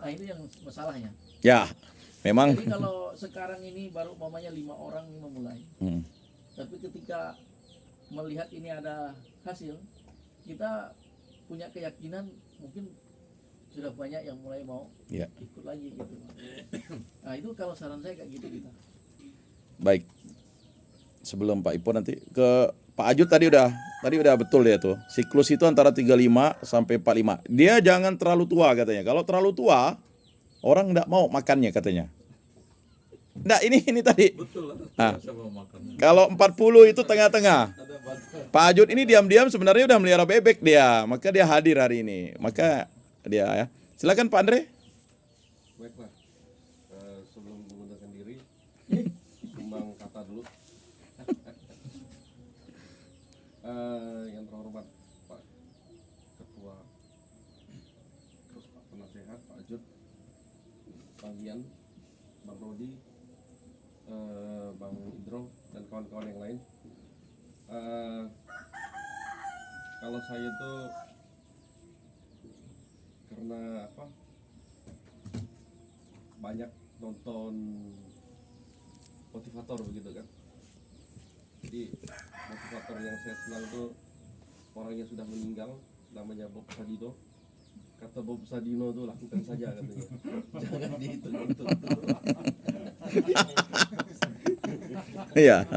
Nah itu yang masalahnya. Ya, memang. Jadi kalau sekarang ini baru umpamanya 5 orang memulai, tapi ketika melihat ini ada hasil, kita punya keyakinan mungkin sudah banyak yang mulai mau ikut lagi gitu. Nah itu kalau saran saya kayak gitu kita. Baik. Sebelum Pak Ipo nanti ke Pak Ajut tadi udah betul ya tuh. Siklus itu antara 35 sampai 45. Dia jangan terlalu tua katanya. Kalau terlalu tua orang enggak mau makannya katanya. Enggak, ini tadi. Betul. Nah, kalau 40 itu tengah-tengah. Pak Ajut ini diam-diam sebenarnya udah melihara bebek dia, maka dia hadir hari ini. Maka dia ya. Silakan Pak Andre. Baiklah. Sebelum menggunakan diri, kembang kata dulu. Yang terhormat Pak Ketua, terus Pak Penasehat, Pak Ajut, Bang Ian, Bang Rodi, Bang Indro, dan kawan-kawan yang lain. Kalau saya tuh karena banyak nonton motivator begitu kan. Jadi motivator yang saya senang tuh orangnya sudah meninggal, namanya Bob Sadino. Kata Bob Sadino tuh lakukan saja katanya, jangan dihitung-hitung. Iya.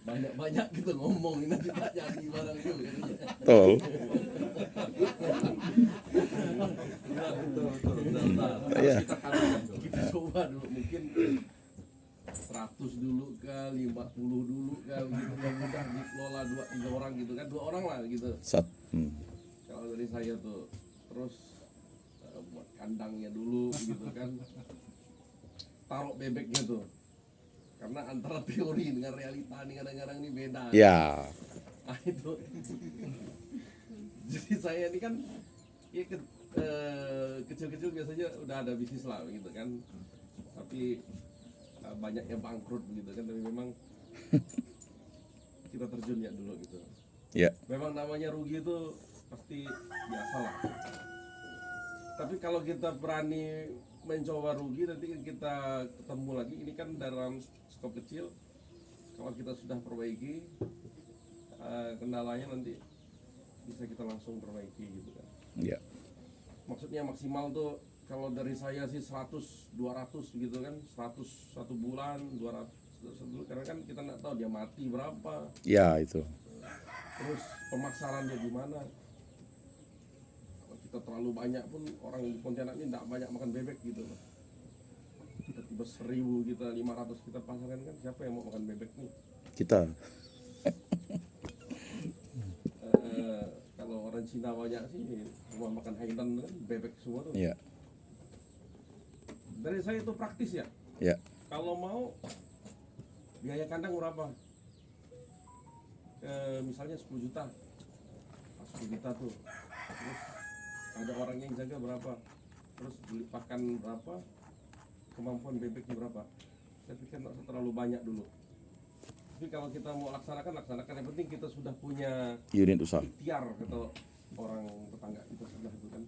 Banyak-banyak gitu ngomong, ini tidak jadi barang itu. Betul. Iya. Kita coba dulu, mungkin 100 dulu kali, 50 dulu kali gitu, mudah dikelola 2-3 orang gitu kan, 2 orang lah gitu. Kalau dari saya tuh, terus buat kandangnya dulu gitu kan, taruh bebeknya tuh, karena antara teori dengan realita nih kadang-kadang ini beda. Ya. Nah itu. Jadi saya ini kan ya kecil-kecil biasanya udah ada bisnis lah gitu kan, tapi banyak yang bangkrut gitu kan, tapi memang kita terjun ya dulu gitu. Ya. Memang namanya rugi itu pasti biasa lah. Tapi kalau kita berani mencoba rugi, nanti kita ketemu lagi. Ini kan dalam skop kecil. Kalau kita sudah perbaiki kendalanya, nanti bisa kita langsung perbaiki gitu kan. Ya. Maksudnya maksimal tuh kalau dari saya sih 100-200 gitu kan, 100 1 bulan, 200 1 karena kan kita nggak tahu dia mati berapa. Ya itu. Terus pemasarannya gimana? Kalau kita terlalu banyak pun orang di Pontianak ini nggak banyak makan bebek gitu. Tiba-tiba 1000 kita, 500 kita pasarkan kan, siapa yang mau makan bebek nih? Kita. Kalau orang Cina banyak sih cuma makan hainan kan, bebek semua tuh. Iya. Dari saya itu praktis ya. Ya. Kalau mau biaya kandang berapa? Misalnya 10 juta. 10 juta tuh. Terus ada orang yang jaga berapa? Terus beli pakan berapa? Kemampuan bebeknya berapa? Saya pikir nggak usah terlalu banyak dulu. Tapi kalau kita mau laksanakan. Yang penting kita sudah punya Unit usaha. ikhtiar, kata orang tetangga kita sudah itu kan.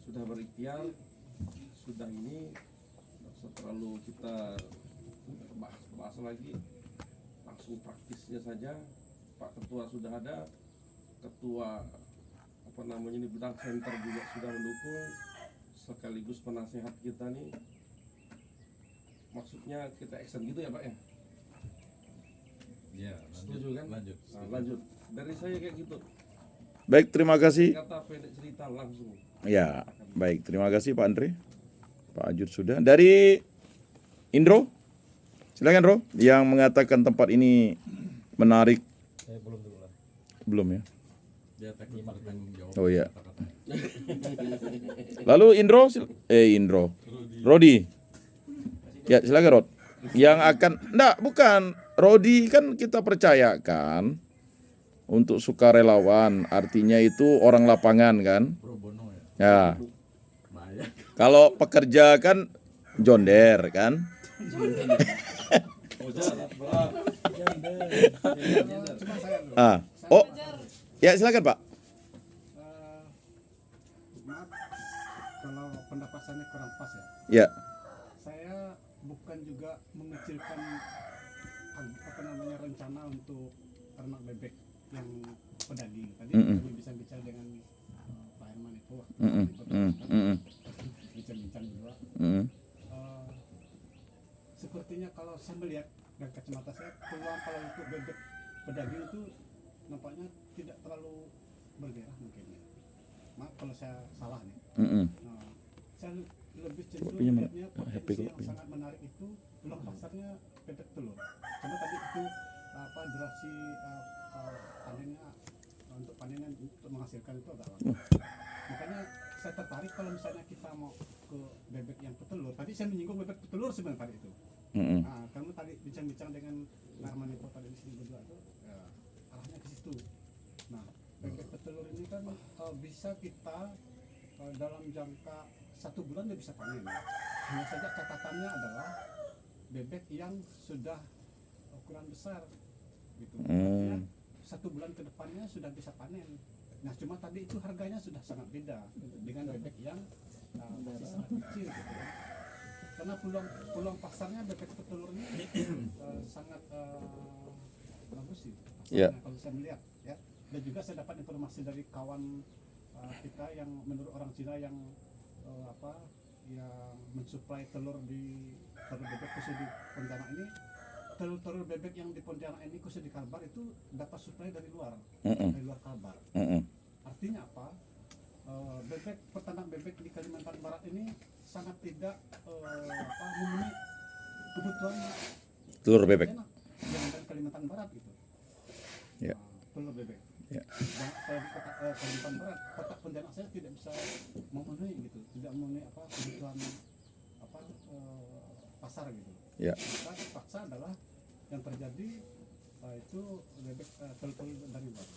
Sudah berikhtiar, sudah ini, nggak usah terlalu kita bahas lagi, langsung praktisnya saja. Pak Ketua sudah ada, Ketua ini bidang center juga sudah mendukung, sekaligus penasehat kita nih. Maksudnya kita action gitu ya Pak ya? Ya, Setuju kan? lanjut. Nah, lanjut. Dari saya kayak gitu. Baik, terima kasih. Kata pendek cerita langsung. Ya, baik. Terima kasih Pak Andre. Pak Ajut sudah. Dari Indro, silakan Ro, yang mengatakan tempat ini menarik. Saya belum dulu lah. Belum ya? Dia teknik bertanggung jawab. Oh iya. Lalu Indro, Rodi. Ya, silakan Rod. Yang akan, bukan. Rodi kan kita percayakan untuk sukarelawan, artinya itu orang lapangan kan. Pro bono ya. Ya. Bahaya. Kalau pekerja kan jonder kan. Oh, ya silakan Pak. kalau pendapatannya kurang pas ya. Ya. Saya bukan juga mengecilkan rencana untuk ternak bebek yang pedaging. Tadi kami bisa bicara dengan Pak Herman itu, bincang-bincang juga. Sepertinya kalau saya melihat dari kacamata saya, peluang kalau untuk bebek pedaging itu nampaknya tidak terlalu bergairah mungkin ya. Maaf kalau saya salah nih. Saya lebih cenderung melihatnya potensi yang sangat menarik itu peluang pasarnya bebek telur. Karena tadi itu durasi panennya untuk panenan untuk menghasilkan itu agak lama. Makanya saya tertarik kalau misalnya kita mau ke bebek yang petelur. Tadi saya menyinggung bebek petelur sebenarnya tadi itu. Nah, kamu tadi bincang-bincang dengan Narman itu tadi di sini berdua itu, ya, arahnya ke situ. Nah, bebek petelur ini kan bisa kita dalam jangka 1 bulan dia bisa panen. Hanya saja catatannya adalah bebek yang sudah ukuran besar, gitu. Artinya 1 bulan ke depannya sudah bisa panen. Nah, cuma tadi itu harganya sudah sangat beda dengan bebek yang masih sangat kecil, gitu. Karena peluang pasarnya bebek petelur ini sangat bagus sih. Yeah. Kalau saya melihat, ya. Dan juga saya dapat informasi dari kawan kita yang menurut orang Cina yang yang mensuplai telur bebek khusus di Pontianak ini, telur bebek yang di Pontianak ini khusus di Kalbar itu dapat suplai dari luar, dari luar Kalbar. Artinya apa? Peternak bebek di Kalimantan Barat ini sangat tidak memenuhi kebutuhan telur bebek yang dari Kalimantan Barat gitu. Ya. Telur bebek. Ya. Dan kalau di kota Kalimantan Barat, kota Pontianak saya tidak bisa memenuhi gitu, tidak memenuhi kebutuhan pasar gitu. Ya. Maka terpaksa adalah yang terjadi itu bebek telur dari luar.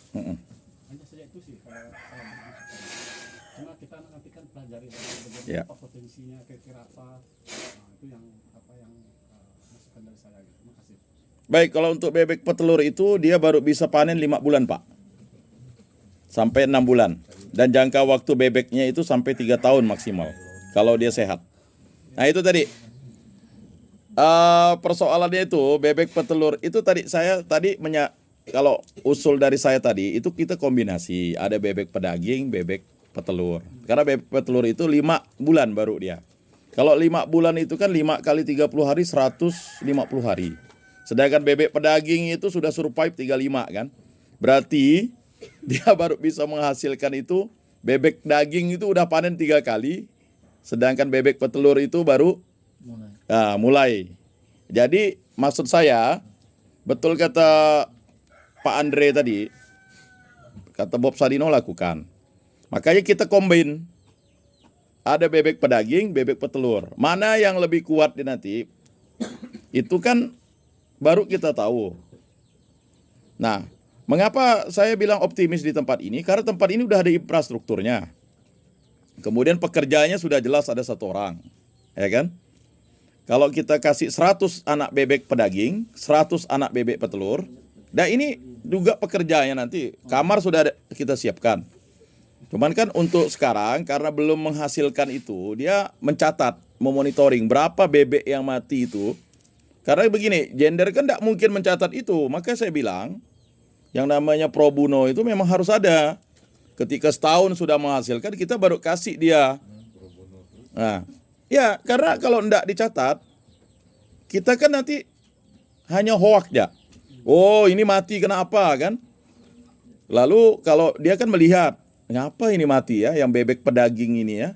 Hanya saja itu sih kalau saya berbicara. Cuma kita nanti kan pelajari bagaimana apa potensinya, kira-kira apa, itu yang masukan dari saya gitu. Terima kasih. Baik, kalau untuk bebek petelur itu dia baru bisa panen 5 bulan, Pak. Sampai 6 bulan. Dan jangka waktu bebeknya itu sampai 3 tahun maksimal. Kalau dia sehat. Nah itu tadi. Persoalannya itu bebek petelur itu kalau usul dari saya tadi itu kita kombinasi. Ada bebek pedaging, bebek petelur. Karena bebek petelur itu 5 bulan baru dia. Kalau 5 bulan itu kan 5 kali 30 hari 150 hari. Sedangkan bebek pedaging itu sudah survive 35 kan. Berarti dia baru bisa menghasilkan itu, bebek daging itu udah panen 3 kali. Sedangkan bebek petelur itu baru mulai. Jadi maksud saya, betul kata Pak Andre tadi, kata Bob Sadino lakukan. Makanya kita combine. Ada bebek pedaging, bebek petelur. Mana yang lebih kuat nanti, itu kan baru kita tahu. Nah, mengapa saya bilang optimis di tempat ini? Karena tempat ini udah ada infrastrukturnya. Kemudian pekerjaannya sudah jelas ada 1 orang. Ya kan? Kalau kita kasih 100 anak bebek pedaging, 100 anak bebek petelur, nah ini juga pekerjaannya nanti. Kamar sudah kita siapkan. Cuman kan untuk sekarang karena belum menghasilkan itu, dia mencatat, memonitoring berapa bebek yang mati itu. Karena begini, gender kan tidak mungkin mencatat itu. Maka saya bilang, yang namanya pro bono itu memang harus ada. Ketika setahun sudah menghasilkan, kita baru kasih dia. Nah, ya karena kalau tidak dicatat, kita kan nanti hanya hoak ya. Oh ini mati kenapa kan? Lalu kalau dia kan melihat, ngapa ini mati ya, yang bebek pedaging ini ya.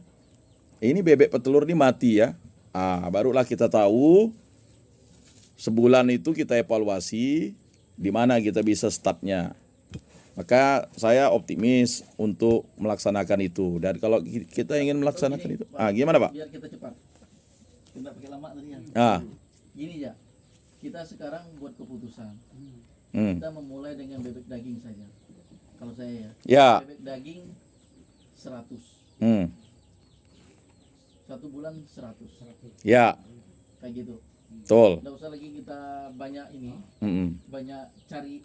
Ini bebek petelur ini mati ya. Barulah kita tahu, sebulan itu kita evaluasi, di mana kita bisa startnya. Maka saya optimis untuk melaksanakan itu. Dan kalau kita ingin melaksanakan itu, gimana Pak? Biar kita cepat. Kita pakai lama tadi ya. Gini ya, kita sekarang buat keputusan. Kita memulai dengan bebek daging saja. Kalau saya ya. Bebek daging 100. 1 bulan 100. Ya. Kayak gitu. Betul. Nggak usah lagi kita banyak ini, banyak cari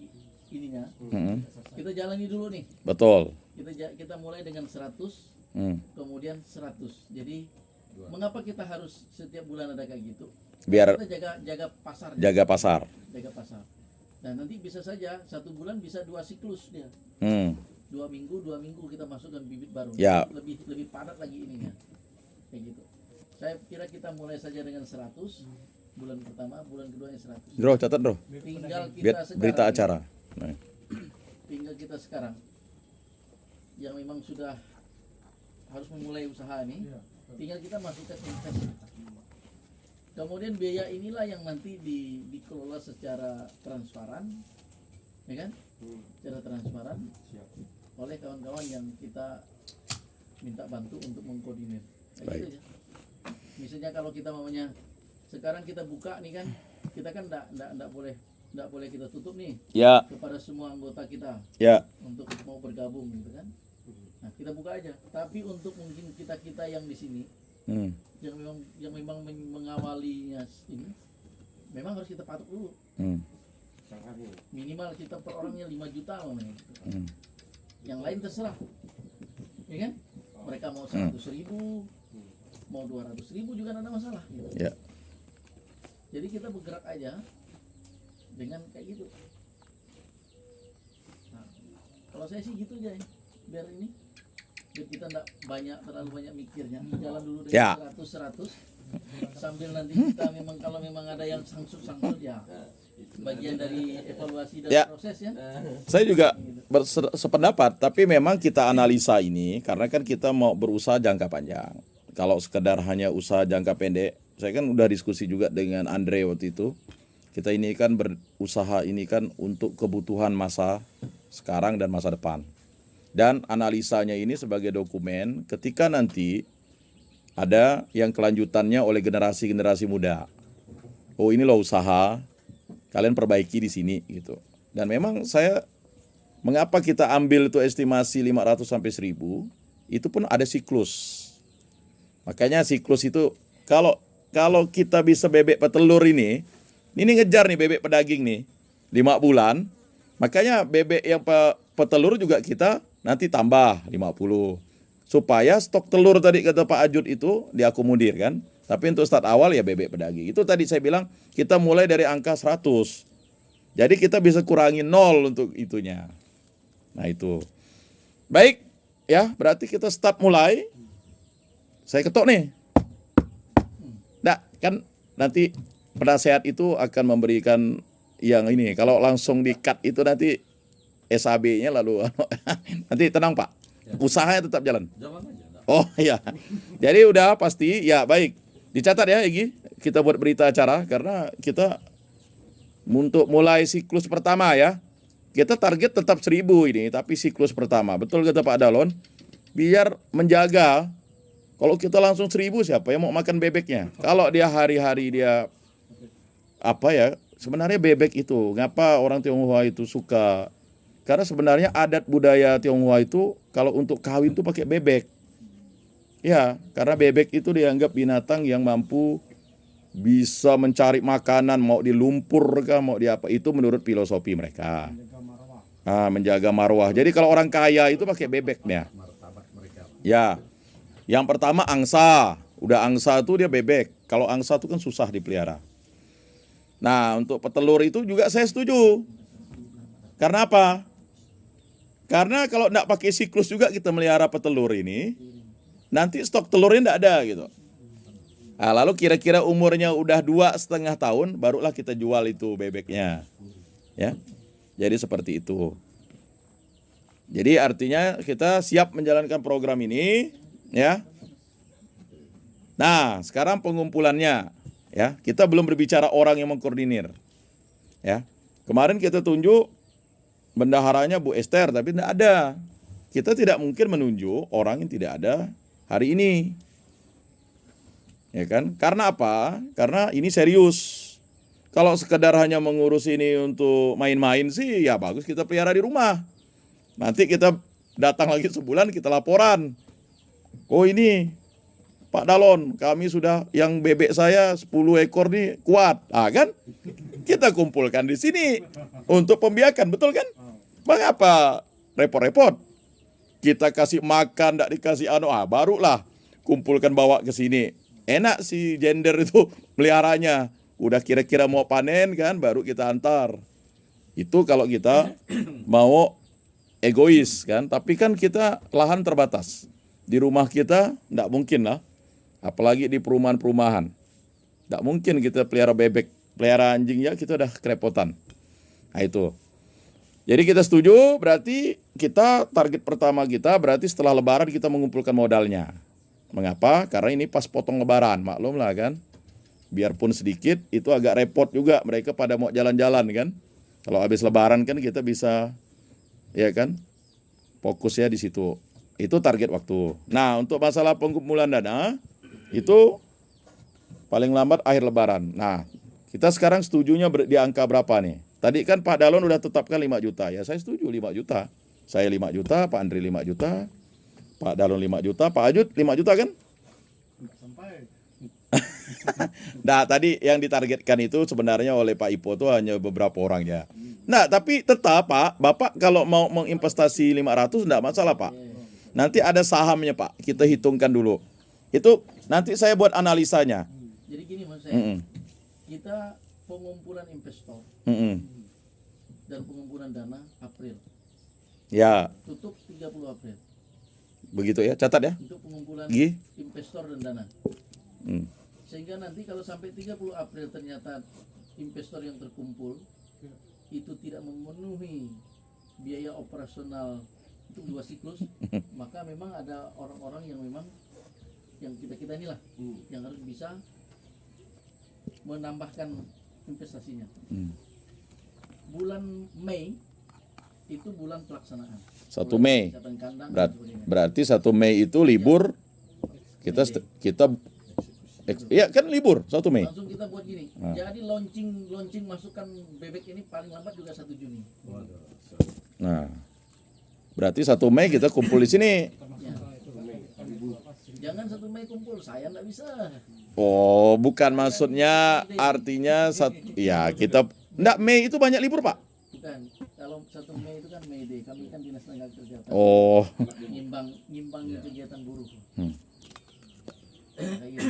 ininya. Kita jalani dulu nih. Betul. Kita mulai dengan 100 kemudian 100. Jadi mengapa kita harus setiap bulan ada kayak gitu? Biar Kita jaga pasar. jaga pasar. Jaga pasar. Dan nanti bisa saja 1 bulan bisa 2 siklus dia. 2 minggu kita masukkan bibit baru. Ya. Lebih padat lagi ininya. Kayak gitu. Saya kira kita mulai saja dengan 100 bulan pertama, bulan keduanya 100. Bro, catat bro. Tinggal kita Biar sekarang berita ini, acara. Nah. tinggal kita sekarang yang memang sudah harus memulai usaha ini, tinggal kita masukkan investasi. Kemudian biaya inilah yang nanti dikelola secara transparan, ya kan? Secara transparan oleh kawan-kawan yang kita minta bantu untuk mengkoordinir. Kayak Baik. gitu aja. Misalnya kalau kita mamanya sekarang kita buka nih kan, kita kan enggak boleh kita tutup nih Ya, kepada semua anggota kita ya. untuk mau bergabung gitu kan. Nah, kita buka aja. Tapi untuk mungkin kita yang di sini yang memang mengawalinya ini memang harus kita patok dulu. Minimal kita per orangnya 5 juta mamanya gitu. Yang lain terserah. Ya kan? Mereka mau 100.000, mau 200.000 juga tidak ada masalah gitu. Ya. Jadi kita bergerak aja dengan kayak gitu. Nah, kalau saya sih gitu aja ya. Biar kita enggak terlalu banyak mikirnya. Jalan dulu Ya. dengan 100 sambil nanti kita kalau memang ada yang sangsut ya bagian dari evaluasi dan Ya. proses ya. Saya juga sependapat, tapi memang kita analisa ini karena kan kita mau berusaha jangka panjang. Kalau sekedar hanya usaha jangka pendek, saya kan udah diskusi juga dengan Andre waktu itu. Kita ini kan berusaha ini kan untuk kebutuhan masa sekarang dan masa depan. Dan analisanya ini sebagai dokumen ketika nanti ada yang kelanjutannya oleh generasi-generasi muda. Oh, ini loh usaha, kalian perbaiki di sini gitu. Dan memang saya mengapa kita ambil itu estimasi 500 sampai 1000, itu pun ada siklus. Makanya siklus itu kalau kita bisa bebek petelur ini ngejar nih bebek pedaging nih 5 bulan. Makanya bebek yang petelur juga kita nanti tambah 50. Supaya stok telur tadi kata Pak Ajud itu diakomodir kan. Tapi untuk start awal ya bebek pedaging. Itu tadi saya bilang kita mulai dari angka 100. Jadi kita bisa kurangi 0 untuk itunya. Nah itu. Baik ya, berarti kita start mulai. Saya ketok nih. Nah, kan nanti penasehat itu akan memberikan yang ini. Kalau langsung di-cut itu nanti SAB-nya lalu nanti tenang Pak. Usahanya tetap jalan. Jalan aja. Oh iya. Jadi udah pasti ya baik. Dicatat ya Egy. Kita buat berita acara karena kita untuk mulai siklus pertama ya. Kita target tetap 1000 ini, tapi siklus pertama. Betul kata Pak Dalon. Biar menjaga. Kalau kita langsung 1000 siapa yang mau makan bebeknya? Kalau dia hari-hari dia sebenarnya bebek itu ngapa orang Tionghoa itu suka? Karena sebenarnya adat budaya Tionghoa itu kalau untuk kawin itu pakai bebek. Ya, karena bebek itu dianggap binatang yang mampu bisa mencari makanan, mau di lumpur kah, mau di apa, itu menurut filosofi mereka. Menjaga marwah. Jadi kalau orang kaya itu pakai bebeknya. Ya. Yang pertama angsa. Udah angsa itu dia bebek. Kalau angsa itu kan susah dipelihara. Nah, untuk petelur itu juga saya setuju. Karena apa? Karena kalau enggak pakai siklus juga kita melihara petelur ini, nanti stok telurnya enggak ada gitu. Nah, lalu kira-kira umurnya udah 2,5 tahun, barulah kita jual itu bebeknya. Ya. Jadi seperti itu. Jadi artinya kita siap menjalankan program ini, ya. Nah, sekarang pengumpulannya, ya. Kita belum berbicara orang yang mengkoordinir. Ya. Kemarin kita tunjuk bendaharanya Bu Esther, tapi tidak ada. Kita tidak mungkin menunjuk orang yang tidak ada hari ini. Ya kan? Karena apa? Karena ini serius. Kalau sekedar hanya mengurus ini untuk main-main sih, ya bagus kita pelihara di rumah. Nanti kita datang lagi sebulan kita laporan. Oh ini Pak Dalon, kami sudah yang bebek saya 10 ekor nih kuat. Kan? Kita kumpulkan di sini untuk pembiakan, betul kan? Mengapa repot-repot? kita kasih makan, ndak dikasih barulah kumpulkan bawa ke sini. Enak si gender itu meliharanya. Udah kira-kira mau panen kan, baru kita antar. Itu kalau kita mau egois kan, tapi kan kita lahan terbatas. Di rumah kita ndak mungkin lah, apalagi di perumahan-perumahan. Ndak mungkin kita pelihara bebek, pelihara anjing ya kita udah kerepotan. Nah itu. Jadi kita setuju, berarti kita target pertama kita berarti setelah lebaran kita mengumpulkan modalnya. Mengapa? Karena ini pas potong lebaran, maklum lah kan. Biarpun sedikit, itu agak repot juga mereka pada mau jalan-jalan kan. Kalau habis lebaran kan kita bisa, ya kan, fokusnya di situ. Itu target waktu. Nah, untuk masalah pengumpulan dana, itu paling lambat akhir lebaran. Nah, kita sekarang setujunya di angka berapa nih? Tadi kan Pak Dalon udah tetapkan 5 juta. Ya saya setuju 5 juta. Saya 5 juta, Pak Andri 5 juta, Pak Dalon 5 juta, Pak Ajut 5 juta kan? Nggak sampai. Nah tadi yang ditargetkan itu sebenarnya oleh Pak Ipo itu hanya beberapa orang ya. Nah tapi tetap Pak, Bapak kalau mau menginvestasi 500 enggak masalah Pak. Nanti ada sahamnya Pak, kita hitungkan dulu. Itu nanti saya buat analisanya. Jadi gini maksud saya, kita pengumpulan investor dan pengumpulan dana April. Ya, Tutup 30 April. begitu ya, catat ya. Untuk pengumpulan Gi. investor dan dana. Sehingga nanti kalau sampai 30 April ternyata investor yang terkumpul itu tidak memenuhi biaya operasional untuk 2 siklus, maka memang ada orang-orang yang memang yang kita inilah yang harus bisa menambahkan investasinya. Bulan Mei itu bulan pelaksanaan. 1 Mei. Kesehatan kandang dan sebagainya. Berarti 1 Mei itu libur. Kita ya kan libur 1 Mei. Langsung kita buat gini. Jadi launching masukkan bebek ini paling lambat juga 1 Juni. Nah, berarti 1 Mei kita kumpul di sini. Ya. Jangan 1 Mei kumpul, saya enggak bisa. Oh, bukan maksudnya artinya ya kita enggak, Mei itu banyak libur, Pak. Bukan. Kalau 1 Mei itu kan Mei Day. Kami kan Dinas Tenaga Kerja. Oh. Nyimbang kegiatan buruh. Kayak gitu.